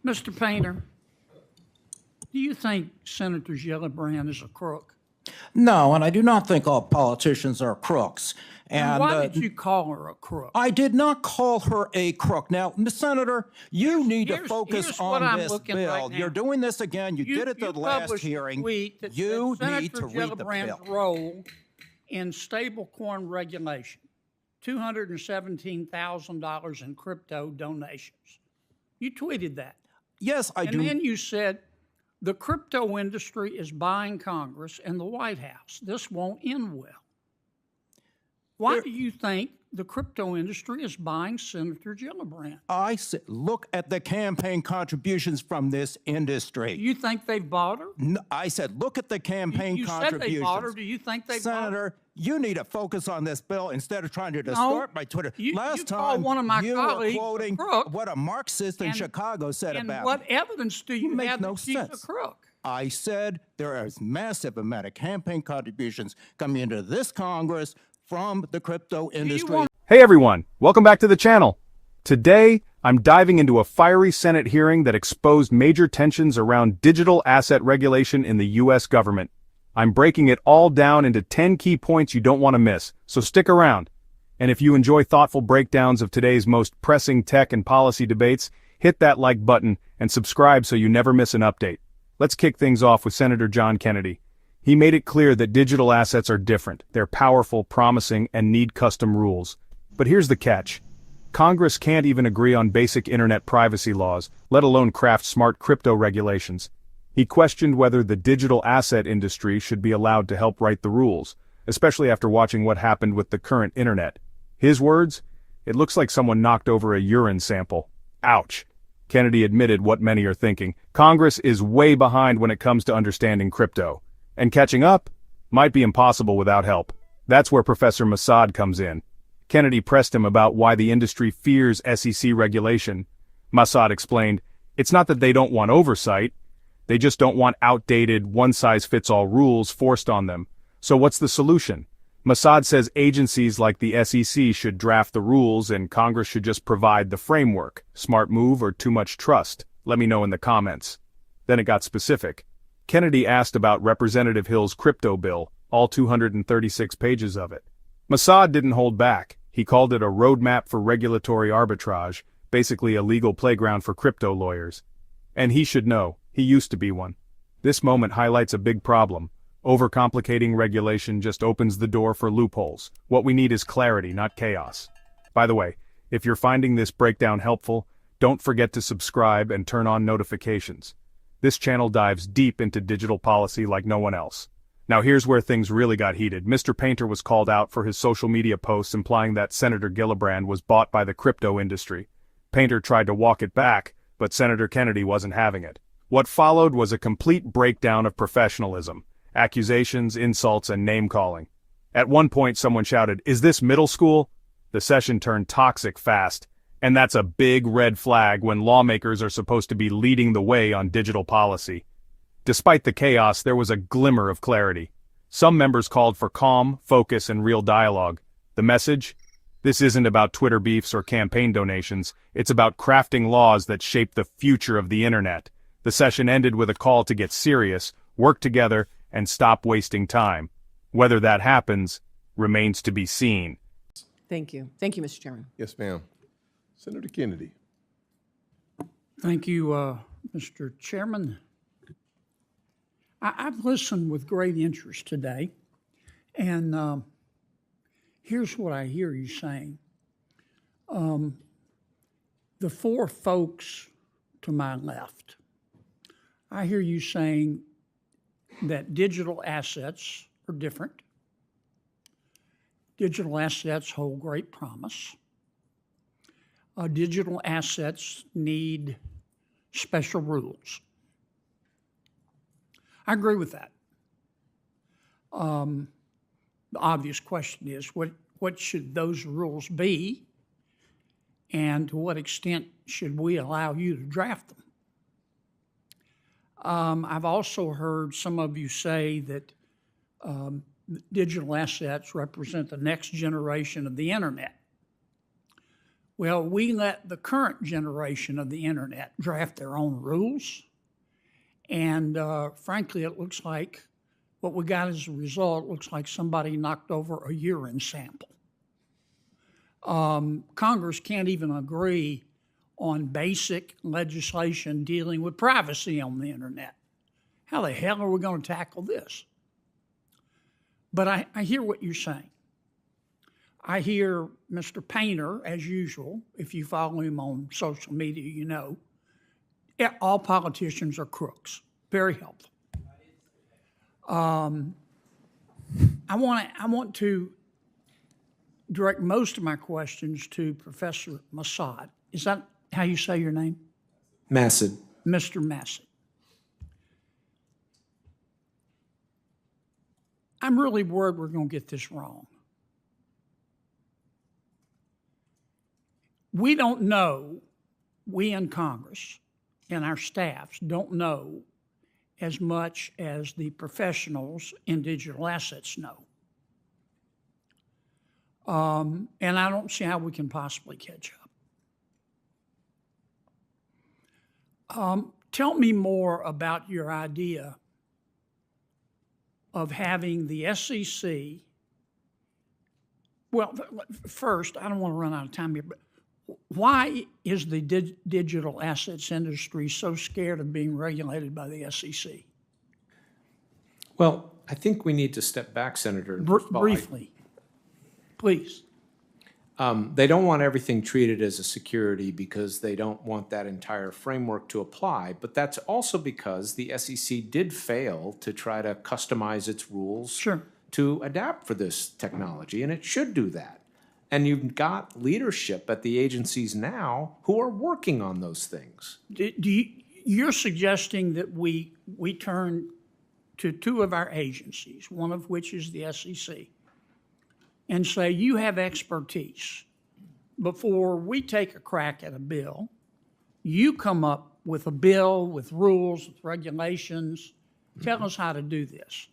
Mr. Painter, do you think Senator Gillibrand is a crook? No, and I do not think all politicians are crooks. And why did you call her a crook? I did not call her a crook. Now, Ms. Senator, you need to here's focus what on I'm this looking bill. right now. You're doing this again. You did it the last published a hearing. tweet that You said need to Senator read the Gillibrand's bill. role in stablecoin regulation, $217,000 in crypto donations. You tweeted that. Yes, I do. And then you said, the crypto industry is buying Congress and the White House. This won't end well. Why do you think the crypto industry is buying Senator Gillibrand? I said, look at the campaign contributions from this industry. Do you think they've bought her? No, I said, look at the campaign You contributions. said they bought her. Do you think they bought her? Senator, you need to focus on this bill instead of trying to distort my Twitter. Last time, one of my you colleagues were quoting a crook, what a Marxist in Chicago said and about what me. evidence do you make have no that she's sense. a crook? I said there is massive amount of campaign contributions coming into this Congress from the crypto industry. Hey everyone, welcome back to the channel. Today, I'm diving into a fiery Senate hearing that exposed major tensions around digital asset regulation in the US government. I'm breaking it all down into 10 key points you don't want to miss, so stick around. And if you enjoy thoughtful breakdowns of today's most pressing tech and policy debates, hit that like button and subscribe so you never miss an update. Let's kick things off with Senator John Kennedy. He made it clear that digital assets are different. They're powerful, promising, and need custom rules. But here's the catch. Congress can't even agree on basic internet privacy laws, let alone craft smart crypto regulations. He questioned whether the digital asset industry should be allowed to help write the rules, especially after watching what happened with the current internet. His words? It looks like someone knocked over a urine sample. Ouch. Kennedy admitted what many are thinking. Congress is way behind when it comes to understanding crypto. And catching up might be impossible without help. That's where Professor Massad comes in. Kennedy pressed him about why the industry fears SEC regulation. Massad explained, it's not that they don't want oversight, they just don't want outdated, one-size-fits-all rules forced on them. So what's the solution? Massad says agencies like the SEC should draft the rules and Congress should just provide the framework. Smart move or too much trust? Let me know in the comments. Then it got specific. Kennedy asked about Representative Hill's crypto bill, all 236 pages of it. Massad didn't hold back. He called it a roadmap for regulatory arbitrage, basically a legal playground for crypto lawyers. And he should know, he used to be one. This moment highlights a big problem. Overcomplicating regulation just opens the door for loopholes. What we need is clarity, not chaos. By the way, if you're finding this breakdown helpful, don't forget to subscribe and turn on notifications. This channel dives deep into digital policy like no one else. Now here's where things really got heated. Mr. Painter was called out for his social media posts implying that Senator Gillibrand was bought by the crypto industry. Painter tried to walk it back, but Senator Kennedy wasn't having it. What followed was a complete breakdown of professionalism, accusations, insults, and name-calling. At one point someone shouted, "Is this middle school?" The session turned toxic fast. And that's a big red flag when lawmakers are supposed to be leading the way on digital policy. Despite the chaos, there was a glimmer of clarity. Some members called for calm, focus, and real dialogue. The message? This isn't about Twitter beefs or campaign donations. It's about crafting laws that shape the future of the internet. The session ended with a call to get serious, work together, and stop wasting time. Whether that happens remains to be seen. Thank you. Thank you, Mr. Chairman. Yes, ma'am. Senator Kennedy. Thank you, Mr. Chairman. I've listened with great interest today, and here's what I hear you saying. The four folks to my left, I hear you saying that digital assets are different. Digital assets hold great promise. Digital assets need special rules. I agree with that. The obvious question is, what should those rules be, and to what extent should we allow you to draft them? I've also heard some of you say that digital assets represent the next generation of the internet. Well, we let the current generation of the internet draft their own rules. And frankly, it looks like what we got as a result looks like somebody knocked over a urine sample. Congress can't even agree on basic legislation dealing with privacy on the internet. How the hell are we going to tackle this? But I hear what you're saying. I hear Mr. Painter, as usual, if you follow him on social media, you know, all politicians are crooks. Very helpful. I want to direct most of my questions to Professor Massad. Is that how you say your name? Massad. Mr. Massad. I'm really worried we're going to get this wrong. We don't know, we in Congress and our staffs don't know as much as the professionals in digital assets know. And I don't see how we can possibly catch up. Tell me more about your idea of having the SEC. Well, first, I don't want to run out of time here, but why is the digital assets industry so scared of being regulated by the SEC? Well, I think we need to step back, Senator. Briefly, please. They don't want everything treated as a security because they don't want that entire framework to apply. But that's also because the SEC did fail to try to customize its rules to adapt for this technology, and it should do that. And you've got leadership at the agencies now who are working on those things. You're suggesting that we turn to two of our agencies, one of which is the SEC, and say, you have expertise. Before we take a crack at a bill, you come up with a bill, with rules, with regulations. Tell us how to do this.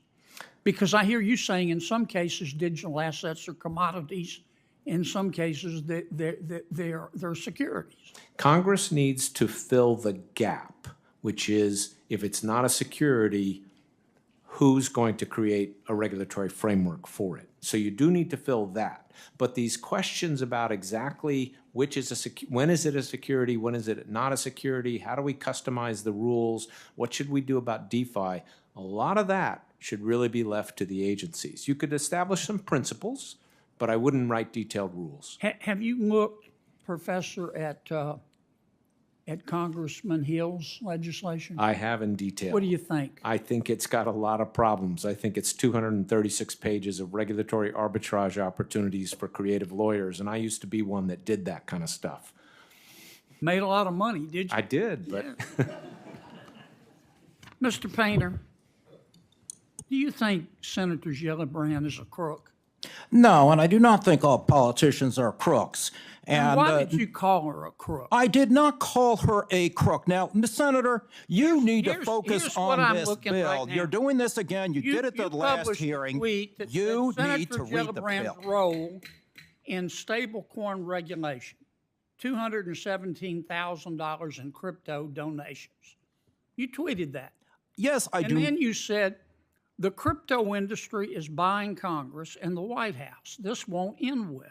Because I hear you saying in some cases digital assets are commodities. In some cases, they're securities. Congress needs to fill the gap, which is if it's not a security, who's going to create a regulatory framework for it? So you do need to fill that. But these questions about exactly which is when is it a security, when is it not a security, how do we customize the rules, what should we do about DeFi, a lot of that should really be left to the agencies. You could establish some principles, but I wouldn't write detailed rules. Have you looked, Professor, at Congressman Hill's legislation? I have in detail. What do you think? I think it's got a lot of problems. I think it's 236 pages of regulatory arbitrage opportunities for creative lawyers, and I used to be one that did that kind of stuff. Made a lot of money, did you? I did, but... Yeah. Mr. Painter, do you think Senator Gillibrand is a crook? No, and I do not think all politicians are crooks. And why did you call her a crook? I did not call her a crook. Now, Ms. Senator, you need to focus on this bill. Right, you're doing this again. You did it the last hearing. You need to read the bill. Role in stablecoin regulation, $217,000 in crypto donations. You tweeted that. Yes, I do. And then you said, the crypto industry is buying Congress and the White House. This won't end well.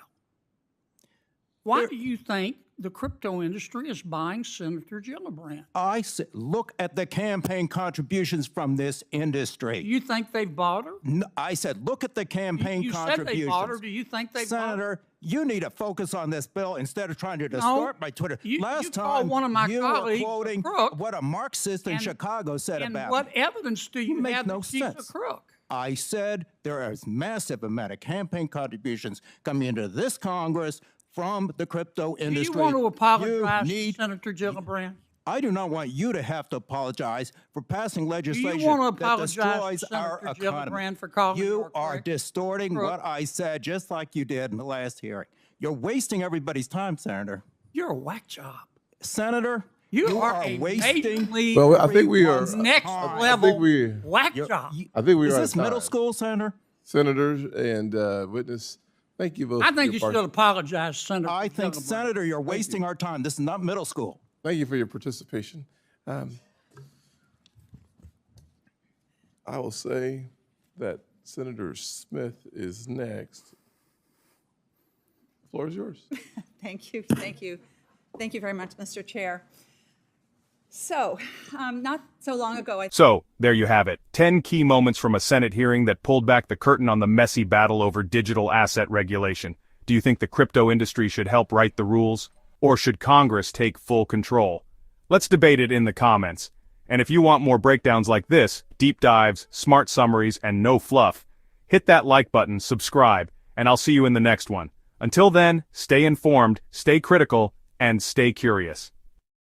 Why do you think the crypto industry is buying Senator Gillibrand? I said, look at the campaign contributions from this industry. You think they've bought her? No, I said, look at the campaign contributions. You said they bought her. Do you think they bought her? Senator, you need to focus on this bill instead of trying to distort my Twitter. Last time, one of my you colleagues were quoting what a Marxist in Chicago said about her. And what evidence do you have that she's a crook? I said there is massive amount of campaign contributions coming into this Congress from the crypto industry. Do you want to apologize to Senator Gillibrand? I do not want you to have to apologize for passing legislation that destroys our economy. For calling you are distorting what I said, just like you did in the last hearing. You're wasting everybody's time, Senator. You're a whack job. Senator, you are wasting. Well, I think we are next level whack job. I think we are. Is this middle school, Senator? Senators and witness Thank you both. I for think your you should part- apologize, Senator. I think, Gillibrand. Senator, you're wasting our time. This is not middle school. Thank you for your participation. I will say that Senator Smith is next. The floor is yours. Thank you, thank you. Thank you very much, Mr. Chair. So, not so long ago, So, there you have it. 10 key moments from a Senate hearing that pulled back the curtain on the messy battle over digital asset regulation. Do you think the crypto industry should help write the rules? Or should Congress take full control? Let's debate it in the comments. And if you want more breakdowns like this, deep dives, smart summaries, and no fluff, hit that like button, subscribe, and I'll see you in the next one. Until then, stay informed, stay critical, and stay curious.